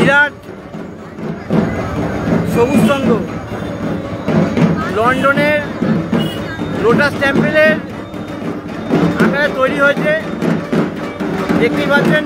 জিরাট সবুজচন্দ্র লন্ডনের লোটাস টেম্পেলের আকারে তৈরি হয়েছে, দেখতেই পাচ্ছেন।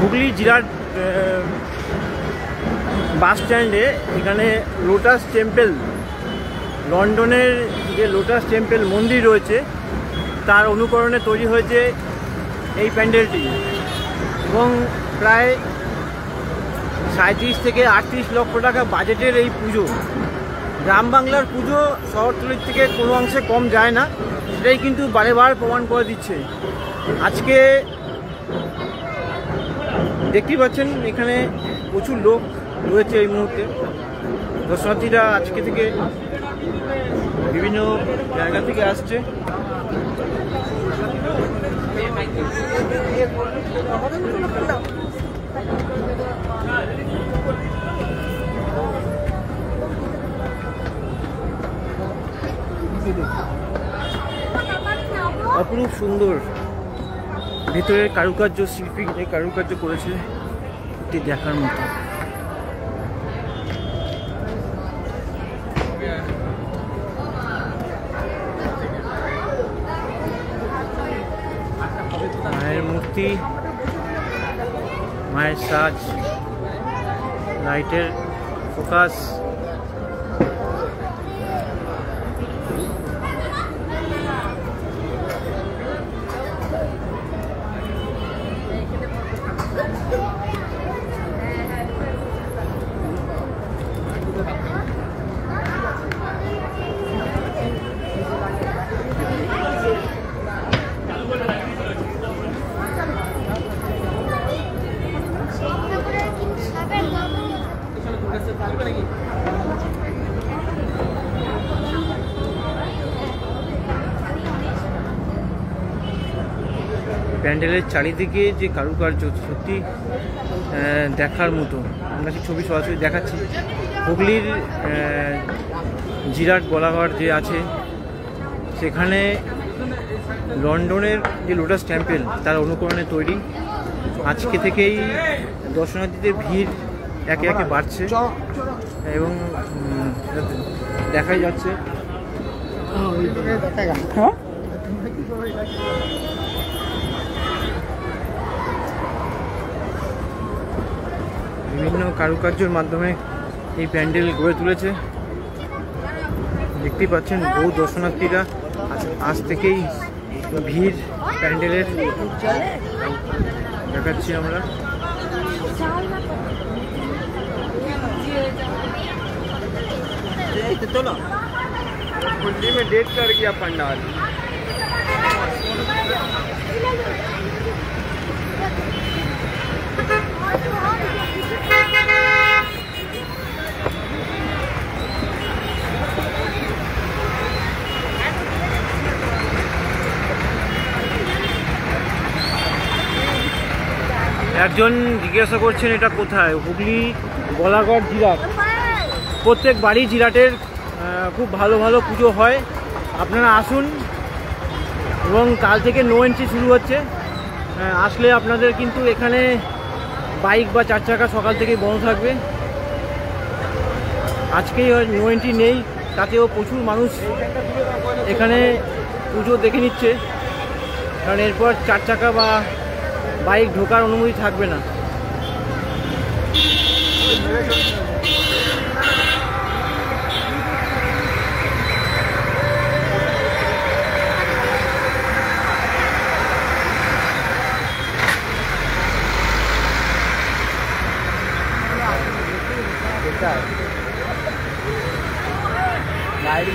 হুগলি জিরাট বাস স্ট্যান্ডে এখানে লোটাস টেম্পল, লন্ডনের যে লোটাস টেম্পল মন্দির রয়েছে তার অনুকরণে তৈরি হয়েছে এই প্যান্ডেলটি, এবং প্রায় 37 থেকে 38 লক্ষ টাকা বাজেটের এই পুজো। গ্রাম বাংলার পুজো শহরতলির থেকে কোনো অংশে কম যায় না, সেটাই কিন্তু বারে বার প্রমাণ করে দিচ্ছে। আজকে দেখতেই পাচ্ছেন এখানে প্রচুর লোক রয়েছে এই মুহূর্তে। দর্শনার্থীরা আজকে থেকে বিভিন্ন জায়গা থেকে আসছে। অপরূপ সুন্দর ভেতরের কারুকার্য, শিল্পী যে কারুকার্য করেছে এটি দেখার মতো। মায়ের মূর্তি, মায়ের সাজ, লাইটের ফোকাস, প্যান্ডেলের চারিদিকে যে কারুকার্য সত্যি দেখার মতো। আমরা সেই ছবি সরাসরি দেখাচ্ছি। হুগলির জিরাট গোলাঘাট যে আছে সেখানে লন্ডনের যে লোটাস টেম্পল তার অনুকরণে তৈরি। আজকে থেকেই দর্শনার্থীদের ভিড় একে একে বাড়ছে এবং দেখাই যাচ্ছে। বিভিন্ন কারুকার্যের মাধ্যমে এই প্যান্ডেল গড়ে তুলেছে। দেখতেই পাচ্ছেন বহু দর্শনার্থীরা আজ থেকেই ভিড় প্যান্ডেলের দেখাচ্ছি আমরা। कुंडी में डेट कर गया पंडाल। একজন জিজ্ঞাসা করছেন এটা কোথায়? হুগলি গোলাঘাট জিরাট। প্রত্যেক বাড়ি জিরাটের খুব ভালো ভালো পুজো হয়, আপনারা আসুন। এবং কাল থেকে নো এন্ট্রি শুরু হচ্ছে। আসলে আপনাদের কিন্তু এখানে বাইক বা 4 চাকা সকাল থেকেই বন্ধ থাকবে। আজকেই নো এন্ট্রি নেই, তাতেও প্রচুর মানুষ এখানে পুজো দেখে নিচ্ছে, কারণ এরপর 4 চাকা বা বাইক ঢোকার অনুমতি থাকবে না। বাইরে